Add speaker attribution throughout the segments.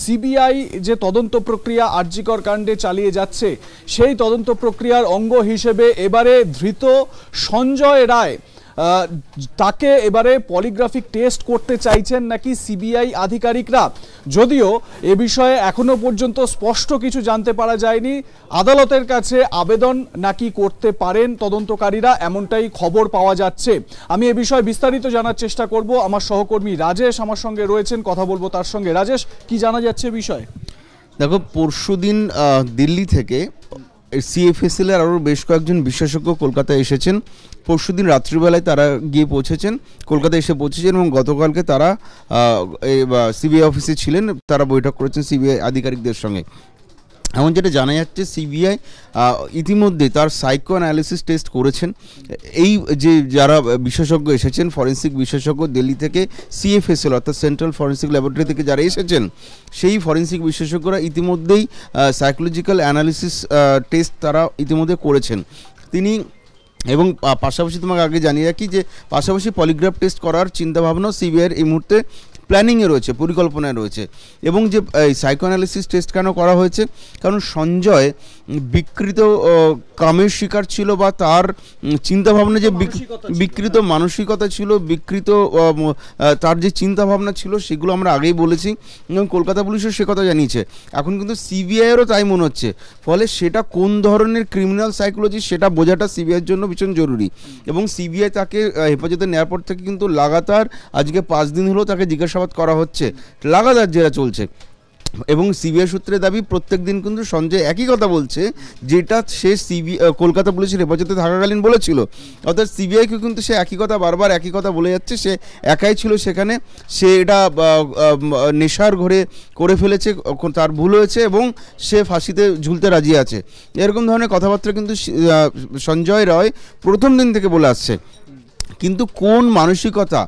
Speaker 1: CBI যে তদন্ত প্রক্রিয়া আরজিকর কাণ্ডে চালিয়ে যাচ্ছে সেই তদন্ত প্রক্রিয়ার অঙ্গ হিসেবে এবারে ধৃত সঞ্জয় রায় তাকে এবারে পলিগ্রাফিক টেস্ট করতে চাইছেন নাকি সিবিআই আধিকারিকরা। যদিও এ বিষয়ে এখনো পর্যন্ত স্পষ্ট কিছু জানতে পারা যায়নি। আদালতের কাছে আবেদন নাকি করতে পারেন তদন্তকারীরা, এমনটাই খবর পাওয়া যাচ্ছে। আমি এ বিষয়ে বিস্তারিত জানার চেষ্টা করব। আমার সহকর্মী রাজেশ আমার সঙ্গে রয়েছেন, কথা বলবো তার সঙ্গে। রাজেশ, কি জানা যাচ্ছে বিষয়?
Speaker 2: দেখো, পরশুদিন দিল্লি থেকে সিএফএসএল এর আরও বেশ কয়েকজন বিশেষজ্ঞ কলকাতায় এসেছেন। পরশুদিন রাত্রিবেলায় তারা গিয়ে পৌঁছেছেন, কলকাতায় এসে পৌঁছেছেন এবং গতকালকে তারা সিবিআই অফিসে ছিলেন। তারা বৈঠক করেছেন সিবিআই আধিকারিকদের সঙ্গে। এমন যেটা জানা যাচ্ছে, সিবিআই ইতিমধ্যে তার সাইকো অ্যানালিসিস টেস্ট করেছেন। এই যে যারা বিশেষজ্ঞ এসেছেন, ফরেন্সিক বিশেষজ্ঞ দিল্লি থেকে সিএফএসএল অর্থাৎ সেন্ট্রাল ফরেন্সিক ল্যাবরেটরি থেকে যারা এসেছেন, সেই ফরেন্সিক বিশেষজ্ঞরা ইতিমধ্যেই সাইকোলজিক্যাল অ্যানালিসিস টেস্ট তারা ইতিমধ্যে করেছেন। তিনি এবং পাশাপাশি তোমাকে আগে জানিয়ে রাখি যে পাশাপাশি পলিগ্রাফ টেস্ট করার চিন্তাভাবনাও সিবিআইয়ের এই মুহূর্তে প্ল্যানিংয়ে রয়েছে, পরিকল্পনায় রয়েছে। এবং যে সাইকো অ্যানালিসিস টেস্ট কেন করা হয়েছে, কারণ সঞ্জয় বিকৃত কামের শিকার ছিল, বা তার চিন্তাভাবনা যে বিকৃত মানসিকতা ছিল, বিকৃত তার যে চিন্তাভাবনা ছিল, সেগুলো আমরা আগেই বলেছি এবং কলকাতা পুলিশও সে কথা জানিয়েছে। এখন কিন্তু সিবিআইয়েরও তাই মনে হচ্ছে। ফলে সেটা কোন ধরনের ক্রিমিনাল সাইকোলজি সেটা বোঝাটা সিবিআইয়ের জন্য ভীষণ জরুরি। এবং সিবিআই তাকে হেফাজতে নেওয়ার পর থেকে কিন্তু লাগাতার আজকে 5 দিন হলো তাকে জিজ্ঞাসাবাদ করা হচ্ছে, লাগাতার জেরা চলছে। এবং সিবিআই সূত্রে দাবি প্রত্যেক দিন কিন্তু সঞ্জয় একই কথা বলছে, যেটা সে কলকাতা পুলিশের হেফাজতে থাকাকালীন বলেছিল। অর্থাৎ সিবিআইকে কিন্তু সে একই কথা বারবার একই কথা বলে যাচ্ছে, সে একাই ছিল সেখানে, সে এটা নেশার ঘরে করে ফেলেছে, তার ভুল হয়েছে এবং সে ফাঁসিতে ঝুলতে রাজি আছে। এরকম ধরনের কথাবার্তা কিন্তু সঞ্জয় রায় প্রথম দিন থেকে বলে আসছে। কিন্তু কোন মানসিকতা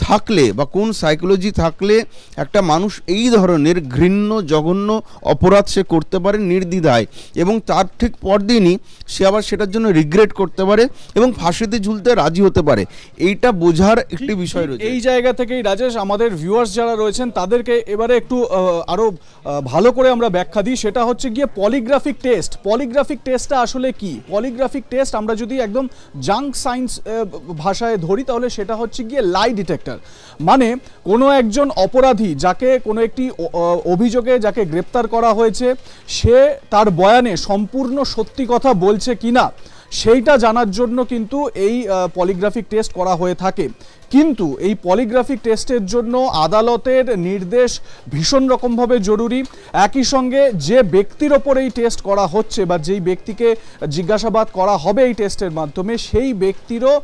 Speaker 2: থাকলে বা কোন সাইকোলজি থাকলে একটা মানুষ এই ধরনের ঘৃণ্য জঘন্য অপরাধ সে করতে পারে নির্দ্বিধায়, এবং তার ঠিক পরদিনই সে আবার সেটার জন্য রিগ্রেট করতে পারে এবং ফাঁসিতে ঝুলতে রাজি হতে পারে, এইটা বোঝার একটি বিষয় রয়েছে।
Speaker 1: এই জায়গা থেকেই রাজেশ, আমাদের ভিউয়ার্স যারা রয়েছেন তাদেরকে এবারে একটু আরো ভালো করে আমরা ব্যাখ্যা দিই। সেটা হচ্ছে গিয়ে পলিগ্রাফিক টেস্ট। পলিগ্রাফিক টেস্টটা আসলে কি? পলিগ্রাফিক টেস্ট আমরা যদি একদম জাঙ্ক সায়েন্স ভাষায় ধরি তাহলে সেটা হচ্ছে গিয়ে লাই ডিটেক্টর। মানে কোনো একজন অপরাধী যাকে কোনো একটি অভিযোগে যাকে গ্রেপ্তার করা হয়েছে, সে তার বয়ানে সম্পূর্ণ সত্যি কথা বলছে কিনা সেইটা জানার জন্য কিন্তু এই পলিগ্রাফিক টেস্ট করা হয়ে থাকে। কিন্তু এই পলিগ্রাফিক টেস্টের জন্য আদালতের নির্দেশ ভীষণ রকমভাবে জরুরি। একই সঙ্গে যে ব্যক্তির ওপর এই টেস্ট করা হচ্ছে বা যেই ব্যক্তিকে জিজ্ঞাসাবাদ করা হবে এই টেস্টের মাধ্যমে, সেই ব্যক্তিরও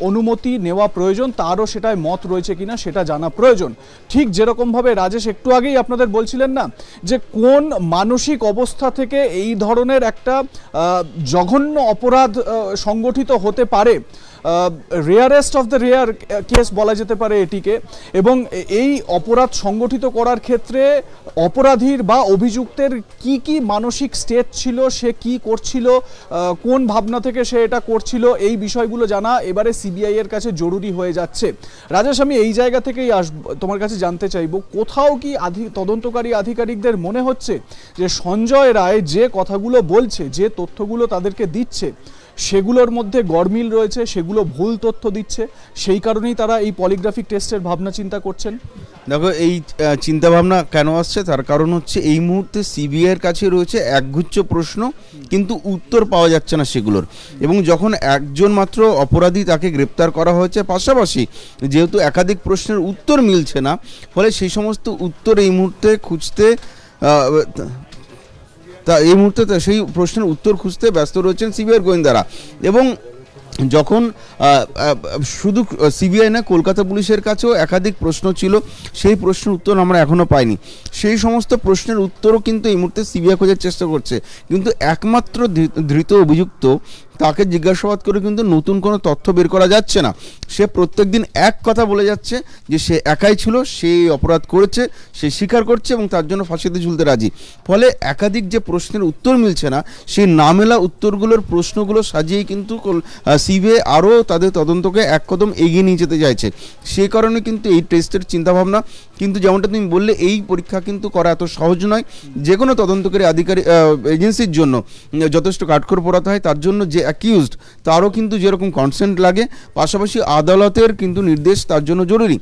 Speaker 1: অনুমতি নেওয়া প্রয়োজন, তারও সেটায় মত রয়েছে কিনা সেটা জানা প্রয়োজন। ঠিক যেরকমভাবে রাজেশ একটু আগেই আপনাদের বলছিলেন না, যে কোন মানসিক অবস্থা থেকে এই ধরনের একটা জঘন্য অপরাধ সংগঠিত হতে পারে, rarest of the rare case বলা যেতে পারে এটিকে। এবং এই অপরাধ সংগঠিত করার ক্ষেত্রে অপরাধীর বা অভিযুক্তের কি কি মানসিক স্টেট ছিল, সে কি করছিল, কোন ভাবনা থেকে সে এটা করছিল, এই বিষয়গুলো জানা এবারে সিবিআই এর কাছে জরুরি হয়ে যাচ্ছে। রাজেশ, আমি এই জায়গা থেকেই তোমার কাছে জানতে চাইবো, কোথাও কি তদন্তকারী আধিকারিকদের মনে হচ্ছে যে সঞ্জয় রায় যে কথাগুলো বলছে, যে তথ্যগুলো তাদেরকে দিচ্ছে, সেগুলোর মধ্যে গড়মিল রয়েছে, সেগুলো ভুল তথ্য দিচ্ছে, সেই কারণেই তারা এই পলিগ্রাফিক টেস্টের ভাবনা চিন্তা করছেন?
Speaker 2: দেখো, এই চিন্তাভাবনা কেন আসছে, তার কারণ হচ্ছে এই মুহূর্তে সিবিআইয়ের কাছে রয়েছে একগুচ্ছ প্রশ্ন, কিন্তু উত্তর পাওয়া যাচ্ছে না সেগুলোর। এবং যখন একজন মাত্র অপরাধী তাকে গ্রেপ্তার করা হয়েছে, পাশাপাশি যেহেতু একাধিক প্রশ্নের উত্তর মিলছে না, ফলে সেই সমস্ত উত্তর এই মুহূর্তে খুঁজতে সেই প্রশ্নের উত্তর খুঁজতে ব্যস্ত রয়েছেন সিবিআইয়ের গোয়েন্দারা। এবং যখন শুধু সিবিআই না, কলকাতা পুলিশের কাছেও একাধিক প্রশ্ন ছিল, সেই প্রশ্নের উত্তর আমরা এখনও পাইনি। সেই সমস্ত প্রশ্নের উত্তরও কিন্তু এই মুহূর্তে সিবিআই খোঁজার চেষ্টা করছে। কিন্তু একমাত্র ধৃত অভিযুক্ত, তাকে জিজ্ঞাসাবাদ করে কিন্তু নতুন কোনো তথ্য বের করা যাচ্ছে না। সে প্রত্যেক দিন এক কথা বলে যাচ্ছে যে সে একাই ছিল, সে অপরাধ করেছে, সে স্বীকার করছে এবং তার জন্য ফাঁসিতে ঝুলতে রাজি। ফলে একাধিক যে প্রশ্নের উত্তর মিলছে না, সেই না মেলা উত্তরগুলোর প্রশ্নগুলো সাজিয়েই কিন্তু সিবিআই আরও তাদের তদন্তকে এক কদম এগিয়ে নিয়ে যেতে চাইছে। সে কারণে কিন্তু এই টেস্টের চিন্তাভাবনা। কিন্তু যেমনটা তুমি বললে, এই পরীক্ষা কিন্তু করা এত সহজ নয়। যে কোনো তদন্তকারী আধিকারিক এজেন্সির জন্য যথেষ্ট কাঠখড় পোড়াতে হয়। তার জন্য যে অ্যাকিউজড তারও কিন্তু যেরকম কনসেন্ট লাগে, পাশাপাশি আদালতের কিন্তু নির্দেশ তার জন্য জরুরি।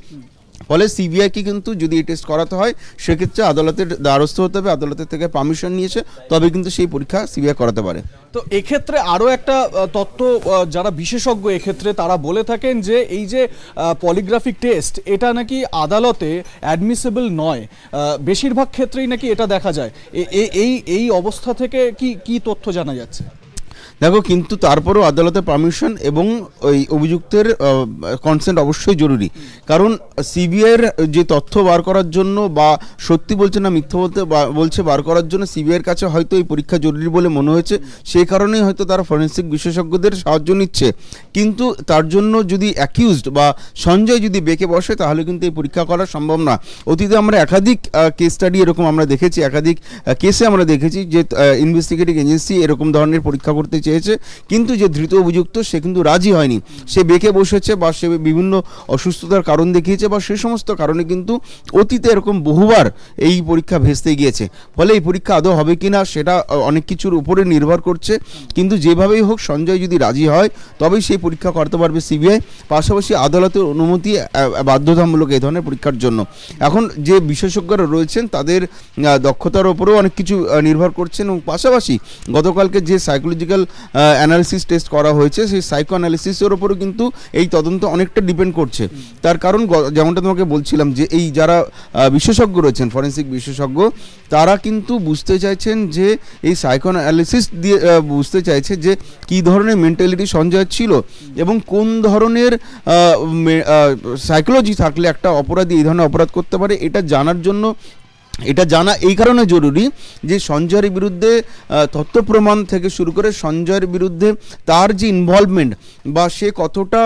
Speaker 2: ফলে সিবিআইকে কিন্তু যদি এই টেস্ট করাতে হয়, সেক্ষেত্রে আদালতের দ্বারস্থ হতে হবে, আদালতের থেকে পারমিশন নিয়েছে তবে কিন্তু সেই পরীক্ষা সিবিআই করাতে পারে।
Speaker 1: তো এক্ষেত্রে আরও একটা তত্ত্ব যারা বিশেষজ্ঞ এক্ষেত্রে তারা বলে থাকেন যে এই যে পলিগ্রাফিক টেস্ট, এটা নাকি আদালতে অ্যাডমিসেবল নয়। বেশিরভাগ ক্ষেত্রেই নাকি এটা দেখা যায়। এই অবস্থা থেকে কি তথ্য জানা যাচ্ছে?
Speaker 2: দেখো, কিন্তু তারপরেও আদালতের পারমিশন এবং ওই অভিযুক্তের কনসেন্ট অবশ্যই জরুরি। কারণ সিবিআইয়ের যে তথ্য বার করার জন্য, বা সত্যি বলছে না মিথ্যা বলছে বার করার জন্য সিবিআইয়ের কাছে হয়তো এই পরীক্ষা জরুরি বলে মনে হয়েছে। সেই কারণেই হয়তো তারা ফরেন্সিক বিশেষজ্ঞদের সাহায্য নিচ্ছে। কিন্তু তার জন্য যদি অ্যাকিউজড বা সঞ্জয় যদি বেঁকে বসে, তাহলে কিন্তু এই পরীক্ষা করা সম্ভব না। অতীতে আমরা একাধিক কেস স্টাডি এরকম আমরা দেখেছি, একাধিক কেসে আমরা দেখেছি যে ইনভেস্টিগেটিং এজেন্সি এরকম ধরনের পরীক্ষা করতে চেয়েছে, কিন্তু যে ধৃত অভিযুক্ত সে কিন্তু রাজি হয়নি। সে বেঁকে বসেছে, বা সে বিভিন্ন অসুস্থতার কারণ দেখিয়েছে, বা সে সমস্ত কারণে কিন্তু অতীতে এরকম বহুবার এই পরীক্ষা ভেস্তে গিয়েছে। ফলে এই পরীক্ষা আদৌ হবে কিনা সেটা অনেক কিছুর উপরে নির্ভর করছে। কিন্তু যেভাবেই হোক সঞ্জয় যদি রাজি হয় তবেই সেই পরীক্ষা করতে পারবে সিবিআই। পাশাপাশি আদালতের অনুমতি বাধ্যতামূলক এই ধরনের পরীক্ষার জন্য। এখন যে বিশেষজ্ঞরা রয়েছেন তাদের দক্ষতার ওপরেও অনেক কিছু নির্ভর করছেন, এবং পাশাপাশি গতকালকে যে সাইকোলজিক্যাল অ্যানালিসিস টেস্ট করা হয়েছে, সেই সাইকো অ্যানালিসিসের ওপরও কিন্তু এই তদন্ত অনেকটা ডিপেন্ড করছে। তার কারণ যেমনটা তোমাকে বলছিলাম যে এই যারা বিশেষজ্ঞ রয়েছেন, ফরেন্সিক বিশেষজ্ঞ, তারা কিন্তু বুঝতে চাইছেন যে এই সাইকো অ্যানালিসিস দিয়ে বুঝতে চাইছে যে কী ধরনের মেন্টালিটি সঞ্জয় ছিল, এবং কোন ধরনের সাইকোলজি থাকলে একটা অপরাধী এই ধরনের অপরাধ করতে পারে। এটা জানার জন্য, এটা জানা এই কারণে জরুরি যে সঞ্জয়ের বিরুদ্ধে তথ্য প্রমাণ থেকে শুরু করে সঞ্জয়ের বিরুদ্ধে তার যে ইনভলভমেন্ট, বা সে কতটা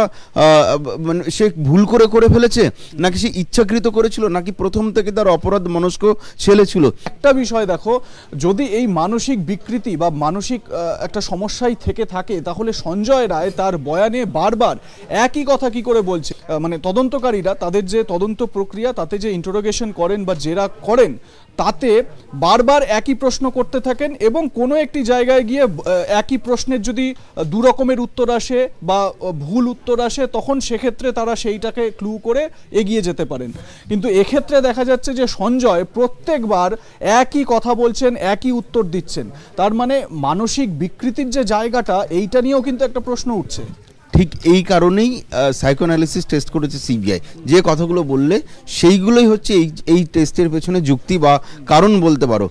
Speaker 2: মানে সে ভুল করে ফেলেছে, নাকি সে ইচ্ছাকৃত করেছিল, নাকি প্রথম থেকে তার অপরাধ মনস্ক ছেলে ছিল।
Speaker 1: একটা বিষয় দেখো, যদি এই মানসিক বিকৃতি বা মানসিক একটা সমস্যাই থেকে থাকে, তাহলে সঞ্জয় রায় তার বয়ানে বারবার একই কথা কি করে বলছে? মানে তদন্তকারীরা তাদের যে তদন্ত প্রক্রিয়া, তাতে যে ইন্টারোগেশন করেন বা জেরা করেন, তাতে বারবার একই প্রশ্ন করতে থাকেন, এবং কোনো একটি জায়গায় গিয়ে একই প্রশ্নের যদি দু রকমের উত্তর আসে বা ভুল উত্তর আসে, তখন সেক্ষেত্রে তারা সেইটাকে ক্লু করে এগিয়ে যেতে পারেন। কিন্তু এক্ষেত্রে দেখা যাচ্ছে যে সঞ্জয় প্রত্যেকবার একই কথা বলছেন, একই উত্তর দিচ্ছেন। তার মানে মানসিক বিকৃতির যে জায়গাটা, এইটা নিয়েও কিন্তু একটা প্রশ্ন উঠছে।
Speaker 2: ঠিক এই কারণেই সাইকোঅ্যানালিসিস টেস্ট করেছে সিবিআই। যে কথাগুলো বললে সেইগুলোই হচ্ছে এই টেস্টের পেছনে যুক্তি বা কারণ বলতে পারো।